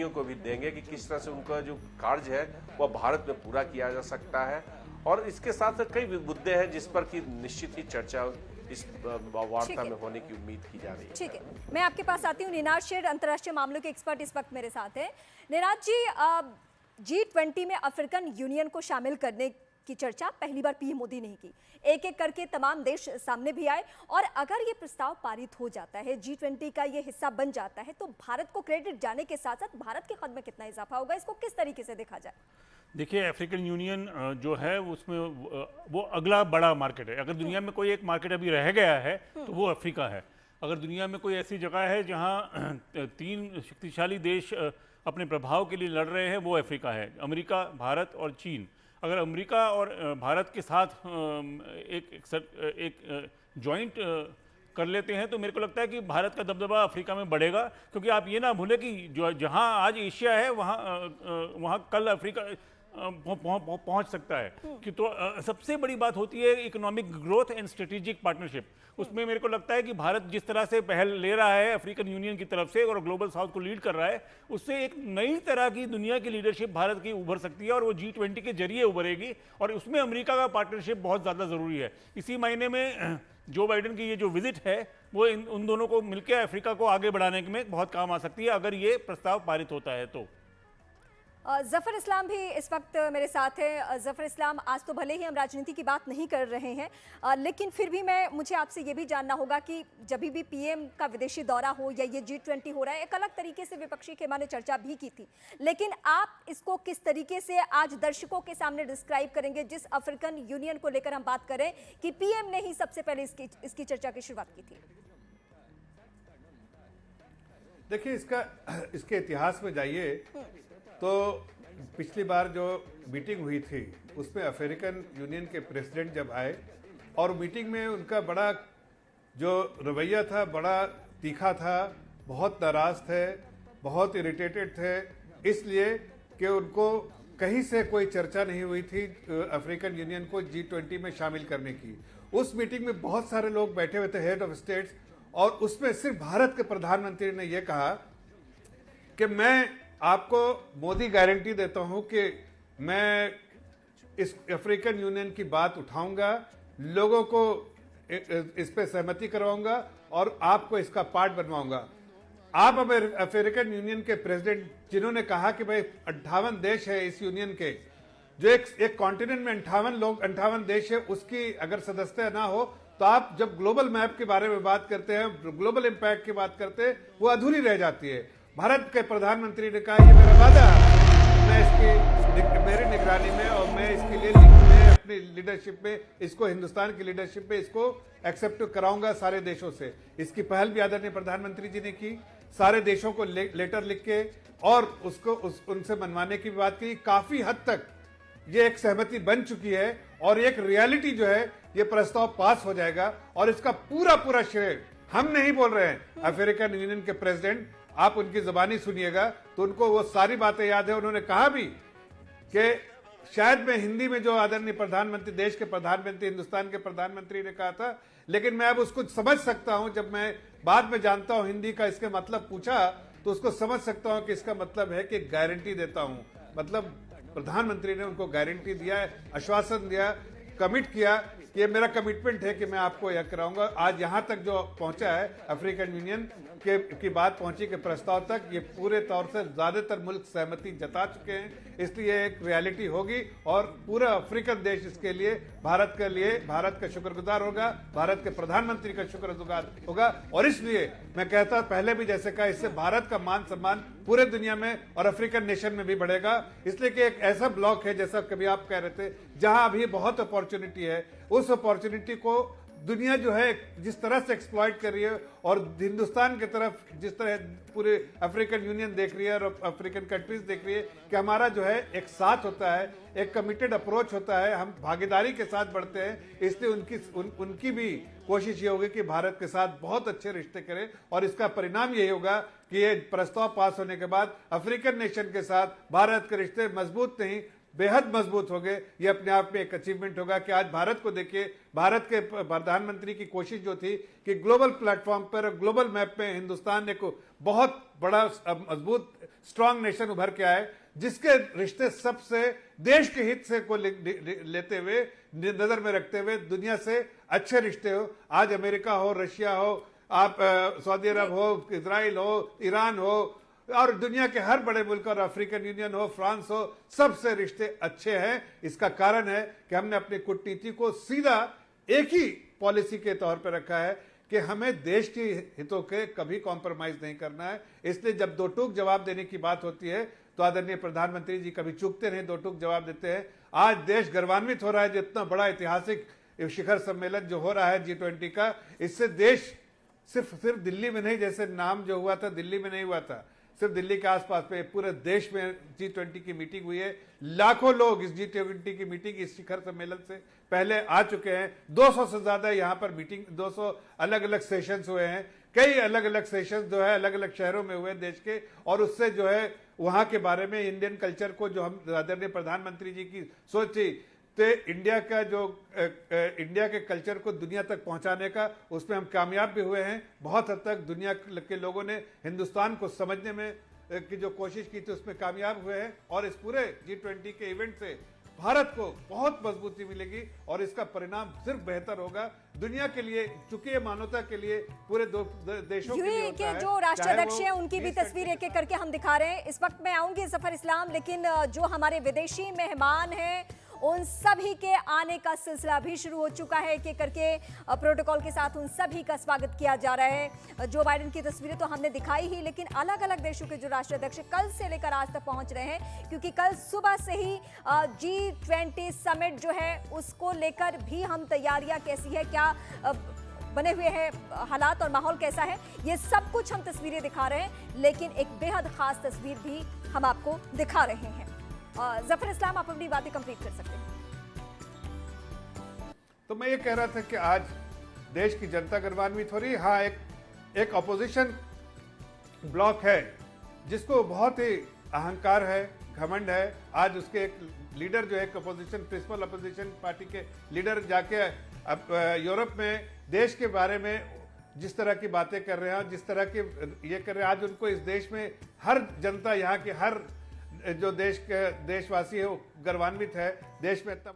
कंपनियों को भी देंगे कि किस तरह से उनका जो कार्य है वह भारत में पूरा किया जा सकता है। और इसके साथ कई मुद्दे हैं जिस पर कि निश्चित ही चर्चा इस वार्ता में होने की उम्मीद की जा रही है। ठीक है, मैं आपके पास आती हूँ। निनाद शेर अंतर्राष्ट्रीय मामलों के एक्सपर्ट इस वक्त मेरे साथ हैं। निनाद जी, G20 में अफ्रीकन यूनियन को शामिल करने की चर्चा पहली बार पीएम मोदी ने की। एक एक करके तमाम देश सामने भी आए और अगर ये प्रस्ताव पारित हो जाता है, G20 का ये हिस्सा बन जाता है, तो भारत को क्रेडिट जाने के साथ साथ भारत के कद में कितना इजाफा होगा, इसको किस तरीके से देखा जाए? देखिए, अफ्रीकन यूनियन जो है उसमें वो अगला बड़ा मार्केट है। अगर दुनिया में कोई एक मार्केट अभी रह गया है तो वो अफ्रीका है। अगर दुनिया में कोई ऐसी जगह है जहां 3 शक्तिशाली देश अपने प्रभाव के लिए लड़ रहे हैं, वो अफ्रीका है। अमेरिका, भारत और चीन। अगर अमेरिका और भारत के साथ एक जॉइंट कर लेते हैं तो मेरे को लगता है कि भारत का दबदबा अफ्रीका में बढ़ेगा। क्योंकि आप ये ना भूलें कि जहां आज एशिया है वहां कल अफ्रीका पहुंच सकता है। कि तो सबसे बड़ी बात होती है economic growth and strategic partnership. उसमें मेरे को लगता है कि भारत जिस तरह से पहल ले रहा है अफ्रीकन यूनियन की तरफ से और ग्लोबल साउथ को लीड कर रहा है, उससे एक नई तरह की दुनिया की लीडरशिप भारत की उभर सकती है और वो G20 के जरिए उभरेगी। और उसमें अमेरिका का पार्टनरशिप बहुत ज़्यादा ज़रूरी है। इसी महीने में जो बाइडेन की ये जो विजिट है वो उन दोनों को मिलकर अफ्रीका को आगे बढ़ाने में बहुत काम आ सकती है, अगर ये प्रस्ताव पारित होता है तो। जफर इस्लाम भी इस वक्त मेरे साथ है। जफर इस्लाम, आज तो भले ही हम राजनीति की बात नहीं कर रहे हैं, लेकिन फिर भी मुझे आपसे ये भी जानना होगा कि जब भी पीएम का विदेशी दौरा हो या ये G20 हो रहा है, एक अलग तरीके से विपक्षी खेमा ने चर्चा भी की थी, लेकिन आप इसको किस तरीके से आज दर्शकों के सामने डिस्क्राइब करेंगे जिस अफ्रीकन यूनियन को लेकर हम बात करें कि पीएम ने ही सबसे पहले इसकी चर्चा की शुरुआत की थी? देखिए, इसके इतिहास में जाइए तो पिछली बार जो मीटिंग हुई थी उसमें अफ्रीकन यूनियन के प्रेसिडेंट जब आए और मीटिंग में उनका बड़ा जो रवैया था बड़ा तीखा था, बहुत नाराज थे, बहुत इरिटेटेड थे, इसलिए कि उनको कहीं से कोई चर्चा नहीं हुई थी अफ्रीकन यूनियन को G20 में शामिल करने की। उस मीटिंग में बहुत सारे लोग बैठे हुए थे, हेड ऑफ स्टेट्स, और उसमें सिर्फ भारत के प्रधानमंत्री ने यह कहा कि मैं आपको मोदी गारंटी देता हूं कि मैं इस अफ्रीकन यूनियन की बात उठाऊंगा, लोगों को इस पे सहमति करवाऊंगा और आपको इसका पार्ट बनवाऊंगा। आप अफ्रीकन यूनियन के प्रेसिडेंट जिन्होंने कहा कि भाई 58 देश है इस यूनियन के, जो एक कॉन्टिनेंट में 58 देश है, उसकी अगर सदस्यता ना हो तो आप जब ग्लोबल मैप के बारे में बात करते हैं, ग्लोबल इम्पैक्ट की बात करते हैं, वो अधूरी रह जाती है। भारत के प्रधानमंत्री ने कहा ये मेरा वादा, मैं मेरी निगरानी में और मैं इसके लिए मैं अपनी लीडरशिप में इसको, हिंदुस्तान की लीडरशिप में इसको एक्सेप्ट कराऊंगा सारे देशों से। इसकी पहल भी आदरणीय प्रधानमंत्री जी ने की, सारे देशों को लेटर लिख के और उसको उनसे मनवाने की बात की। काफी हद तक ये एक सहमति बन चुकी है और एक रियलिटी जो है ये प्रस्ताव पास हो जाएगा और इसका पूरा श्रेय हम नहीं बोल रहे हैं, अफ्रीकन यूनियन के प्रेसिडेंट, आप उनकी जुबानी सुनिएगा तो उनको वो सारी बातें याद है। उन्होंने कहा भी कि शायद मैं हिंदी में जो आदरणीय प्रधानमंत्री, देश के प्रधानमंत्री, हिंदुस्तान के प्रधानमंत्री ने कहा था, लेकिन मैं अब उसको समझ सकता हूं, जब मैं बाद में जानता हूं हिंदी का इसके मतलब पूछा तो उसको समझ सकता हूं कि इसका मतलब है कि गारंटी देता हूं। मतलब प्रधानमंत्री ने उनको गारंटी दिया, आश्वासन दिया, कमिट किया कि ये मेरा कमिटमेंट है कि मैं आपको यह कराऊंगा। आज यहां तक जो पहुंचा है अफ्रीकन यूनियन की बात पहुंची कि प्रस्ताव तक, ये पूरे तौर से ज्यादातर मुल्क सहमति जता चुके हैं, इसलिए एक रियलिटी होगी और पूरा अफ्रीकन देश इसके लिए भारत का शुक्रगुजार होगा, भारत के प्रधानमंत्री का शुक्रगुजार होगा। और इसलिए मैं कहता पहले भी जैसे कहा, इससे भारत का मान सम्मान पूरे दुनिया में और अफ्रीकन नेशन में भी बढ़ेगा। इसलिए कि एक ऐसा ब्लॉक है, जैसा कभी आप कह रहे थे, जहां अभी बहुत अपॉर्चुनिटी है, उस अपॉर्चुनिटी को दुनिया जो है जिस तरह से एक्सप्लॉइट कर रही है और हिंदुस्तान की तरफ जिस तरह पूरे अफ्रीकन यूनियन देख रही है और अफ्रीकन कंट्रीज देख रही है कि हमारा जो है एक साथ होता है, एक कमिटेड अप्रोच होता है, हम भागीदारी के साथ बढ़ते हैं, इसलिए उनकी भी कोशिश ये होगी कि भारत के साथ बहुत अच्छे रिश्ते करें। और इसका परिणाम यही होगा कि ये प्रस्ताव पास होने के बाद अफ्रीकन नेशन के साथ भारत के रिश्ते मजबूत नहीं बेहद मजबूत हो गए। ये अपने आप में एक अचीवमेंट होगा कि आज भारत को देखिए, भारत के प्रधानमंत्री की कोशिश जो थी कि ग्लोबल प्लेटफॉर्म पर, ग्लोबल मैप में हिंदुस्तान एक बहुत बड़ा मजबूत स्ट्रांग नेशन उभर के आए, जिसके रिश्ते सबसे देश के हित से को लेते हुए, नजर में रखते हुए दुनिया से अच्छे रिश्ते हो। आज अमेरिका हो, रशिया हो, आप सऊदी अरब हो, इजराइल हो, ईरान हो, और दुनिया के हर बड़े मुल्क, और अफ्रीकन यूनियन हो, फ्रांस हो, सबसे रिश्ते अच्छे हैं। इसका कारण है कि हमने अपनी कूटनीति को सीधा एक ही पॉलिसी के तौर पर रखा है कि हमें देश के हितों के कभी कॉम्प्रोमाइज नहीं करना है। इसलिए जब दो टूक जवाब देने की बात होती है तो आदरणीय प्रधानमंत्री जी कभी चूकते नहीं, दो टूक जवाब देते हैं। आज देश गर्वान्वित हो रहा है, जितना बड़ा ऐतिहासिक शिखर सम्मेलन जो हो रहा है G20 का, इससे देश सिर्फ दिल्ली में नहीं, जैसे नाम जो हुआ था दिल्ली में नहीं हुआ था, सिर्फ दिल्ली के आसपास पे पूरे देश में G20 की मीटिंग हुई है। लाखों लोग इस G20 की मीटिंग, इस शिखर सम्मेलन से पहले आ चुके हैं। 200 से ज्यादा यहाँ पर मीटिंग, 200 अलग अलग सेशंस हुए हैं। कई अलग अलग सेशंस जो है अलग अलग शहरों में हुए देश के, और उससे जो है वहां के बारे में, इंडियन कल्चर को जो हम आदरणीय प्रधानमंत्री जी की सोच थी, तो इंडिया का जो इंडिया के कल्चर को दुनिया तक पहुंचाने का, उसमें हम कामयाब भी हुए हैं। बहुत हद तक दुनिया के लोगों ने हिंदुस्तान को समझने में की जो कोशिश की थी उसमें कामयाब हुए हैं, और इस पूरे G20 के इवेंट से भारत को बहुत मजबूती मिलेगी और इसका परिणाम सिर्फ बेहतर होगा दुनिया के लिए, चूंकि ये मानवता के लिए, पूरे देशों के लिए होता है। जो राष्ट्राध्यक्ष हैं उनकी भी तस्वीर एक एक करके हम दिखा रहे हैं। इस वक्त मैं आऊंगी जफर इस्लाम, लेकिन जो हमारे विदेशी मेहमान हैं उन सभी के आने का सिलसिला भी शुरू हो चुका है। एक एक करके प्रोटोकॉल के साथ उन सभी का स्वागत किया जा रहा है। जो बाइडेन की तस्वीरें तो हमने दिखाई ही, लेकिन अलग अलग देशों के जो राष्ट्राध्यक्ष कल से लेकर आज तक पहुंच रहे हैं, क्योंकि कल सुबह से ही G20 समिट जो है उसको लेकर भी हम तैयारियां कैसी है, क्या बने हुए हैं हालात और माहौल कैसा है, ये सब कुछ हम तस्वीरें दिखा रहे हैं। लेकिन एक बेहद खास तस्वीर भी हम आपको दिखा रहे हैं। जफर इस्लाम, आप अपनी बातें कंप्लीट कर सकते हैं। तो मैं ये कह रहा था कि आज देश की जनता गर्वान्वित हो रही है। हाँ, एक अपोजिशन ब्लॉक है जिसको बहुत ही अहंकार है, घमंड है। आज उसके एक लीडर जो है, अपोजिशन, प्रिंसिपल अपोजिशन पार्टी के लीडर जाके अब यूरोप में देश के बारे में जिस तरह की बातें कर रहे हैं, जिस तरह की ये कर रहे हैं, आज उनको इस देश में हर जनता, यहाँ के हर जो देशवासी है वो गर्वान्वित है। देश में इतना